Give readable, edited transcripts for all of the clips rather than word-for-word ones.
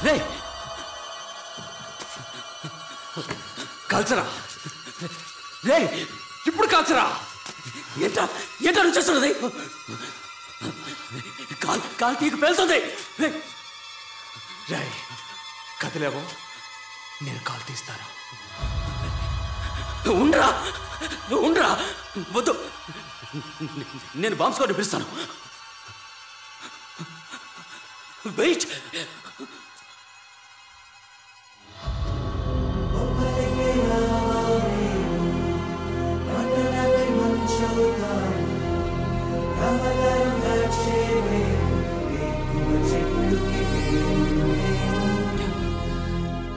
రే కాల్చరా, రే ఇప్పుడు కాల్చరా. ఏంటా నువ్వు చేస్తున్నది? కాల్ తీగ పేలుతుంది. రే కదిలేవో నేను కాల్ తీస్తాను. ఉండరా వద్దు, నేను బాంబ్ స్క్వాడ్ని పిలుస్తాను. వెయిట్.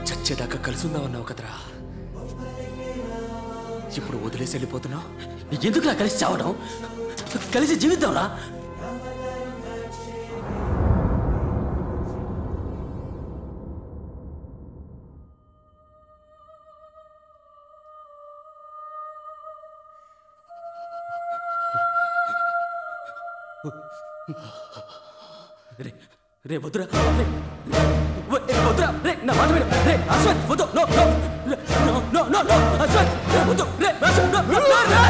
చచ్చేదాకా కలిసి ఉందామన్నావు కదరా, ఇప్పుడు వదిలేసి వెళ్ళిపోతున్నావు. ఎందుకులా కలిసి చావడం? కలిసి జీవిద్దాంరా. రే వద్దురా, వద్దురా, రే నా మాట విను. రే అశ్వత్ వద్దు, no no no no no no Ashwath వద్దు, రే అశ్వత్ నో నో నో.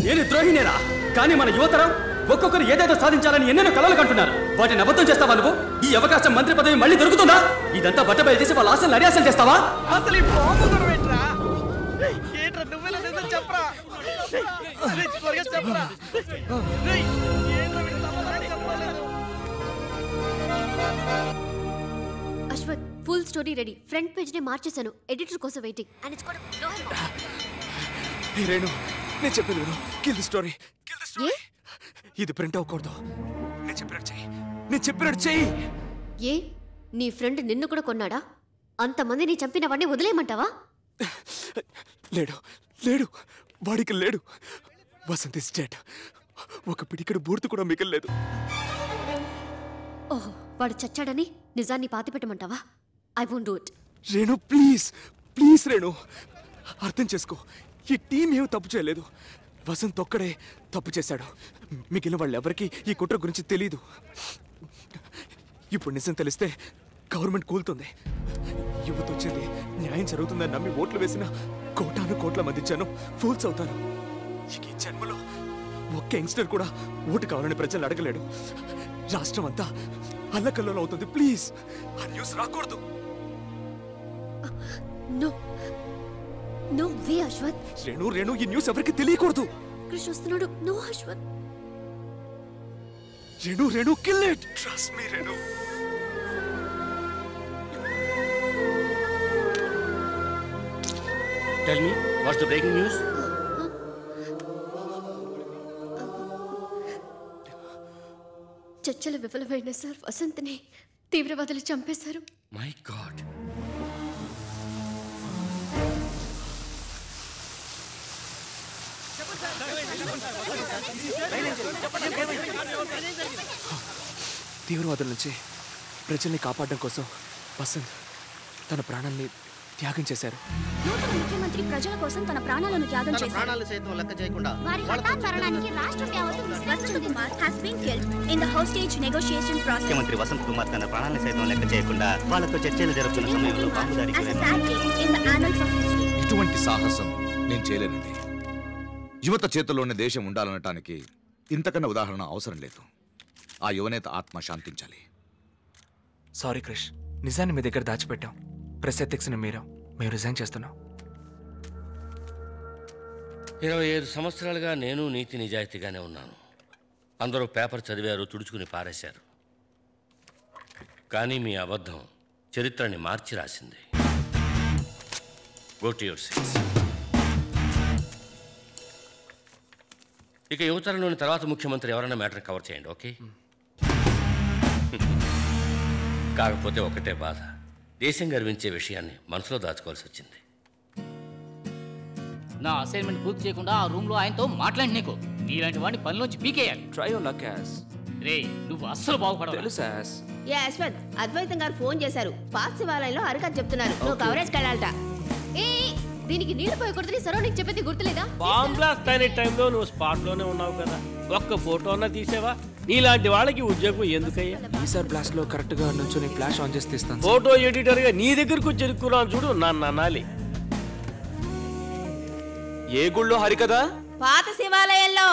నేను ద్రోహినేరా, కానీ మన యువతరం ఒక్కొక్కరు ఏదేదో సాధించాలని ఎన్నెన్నో కలలు కంటున్నారు. వాటిని అబద్ధం చేస్తావా నువ్వు? ఈ అవకాశం మంత్రి పదవి మళ్ళీ దొరుకుతుందా? ఇదంతా బట్టబయలు చేసి వాళ్ళ ఆశలు అడియాసలు చేస్తావా? అసలు Ashwath, full story ready. Front page ని మార్చేశాను. ఎడిటర్ కోసం వెయిటింగ్. నేను చెప్పేది విను. Kill the story. ఇది ప్రింట్ అవ్వకూడదు. నేను చెప్పినట్టు చెయ్యి. ఏ నీ ఫ్రెండ్ నిన్ను కూడా కొన్నాడా? అంతమందిని చంపిన వాడిని వదిలేయమంటావా? లేడు వాడికి లేడు. Vasant is dead. ఒక పిడికెడు బూర్తి కూడా మిగల్లేదు. ఓహ్, వాడు చచ్చాడని నిజాన్ని పాతిపెట్టమంటావా? I won't do it. Renu please Renu, అర్థం చేసుకో. ఈ టీం ఏమి తప్పు చేయలేదు. వసంత్ ఒక్కడే తప్పు చేశాడు. మిగిలిన వాళ్ళెవరికి ఈ కుట్ర గురించి తెలీదు. ఇప్పుడు నిజం తెలిస్తే గవర్నమెంట్ కూలుతుంది. యువత వచ్చింది, న్యాయం జరుగుతుందని నమ్మి ఓట్లు వేసిన కోట్ల మంది జనం ఫూల్స్ అవుతారు. ఈ జన్మలో ఒక్క యంగ్స్టర్ కూడా ఓటు కావాలని ప్రజలు అడగలేడు. రాష్ట్రం అంతా అల్లకల్లోలం అవుతుంది. ప్లీజ్ ఆ న్యూస్ రాకూడదు. No way Ashwath. రేణు ఈ న్యూస్ ఎవరికి తెలియకూడదు. కృష్ణ వస్తున్నాడు. No Ashwath. Renu kill it. Trust me Renu. Tell me, what's the breaking news? చర్చలు విఫలమైన సార్ వసంత్ని తీవ్రవాదులు చంపేశారు. My God. తీవ్రవాదుల నుంచి ప్రజల్ని కాపాడడం కోసం వసంత్ తన ప్రాణాల్ని త్యాగం చేశారు. నూతన ముఖ్యమంత్రి ప్రజల కోసం తన ప్రాణాలను త్యాగం చేశారు. ప్రాణాలు సైతం లెక్క చేయకుండా వారి హఠాత్ మరణానికి రాష్ట్ర యావత్తు Vasant Kumar has been killed in the hostage negotiation process. ముఖ్యమంత్రి వసంత్ కుమార్ తన ప్రాణాలను సైతం లెక్క చేయకుండా వాళ్ళతో చర్చలు జరుపుతున్న సమయంలో బాంబు దాడికి ఇటువంటి సాహసం నేను చేయలేనండి. యువత చేతుల్లోనే దేశం ఉండాలనటానికి ఇంతకన్నా ఉదాహరణ అవసరం లేదు. ఆ యువనేత ఆత్మ శాంతించాలి. సారీ క్రిష్, నిజాన్ని మీ దగ్గర దాచిపెట్టాం. ప్రెస్ ఎథిక్స్ని మేము రిజైన్ చేస్తున్నాం. 25 సంవత్సరాలుగా నేను నీతి నిజాయితీగానే ఉన్నాను. అందరూ పేపర్ చదివారు, తుడుచుకుని పారేశారు. కానీ మీ అబద్ధం చరిత్రని మార్చి రాసింది. Go to your seats. ఇక యువతరంలోని తర్వాత ముఖ్యమంత్రి ఎవరైనా మ్యాటర్ కవర్ చేయండి. ఓకే? కాకపోతే ఒకటే బాధ, దేశం గర్వించే విషయాన్ని మనసులో దాచుకోవాల్సి వచ్చింది. నా అసైన్మెంట్ పూర్తి చేయకుండా ఆ రూమ్ లో ఆయనతో మాట్లాడి నీకు నీలాంటి వాడిని పనిలోంచి పీకేయాలి. Try your luck ass. రే నువ్వు అస్సలు బాగుపడవు. తెలుసు యాస్. ఏ అశ్వత్, అద్వైతం గారు ఫోన్ చేశారు. పాత శివాలయంలో హరికథ చెప్తున్నారు. నువ్వు కవరేజ్కి వెళ్ళాలట. ఏ దీనికి నీళ్లు పోయకూడదని సరౌండింగ్ చెప్పింది గుర్తులేదా? బాంబ్ బ్లాస్ట్ అయిన టైంలో నువ్వు స్పాట్ లోనే ఉన్నావు కదా, ఒక్క ఫోటో అన్నా తీసేవా? నీలాంటి వాళ్ళకి ఉద్యోగం ఎందుకయ్యా? ఈసారి బ్లాస్ట్ లో కరెక్ట్ గా నుంచొని ఫ్లాష్ ఆన్ చేసి తీస్తాను. ఫోటో ఎడిటర్ గా నీ దగ్గరకు చెరుక్కున్నాను చూడు, నన్ను అనాలి. ఏ గుళ్ళో హరికథ? పాత శివాలయంలో.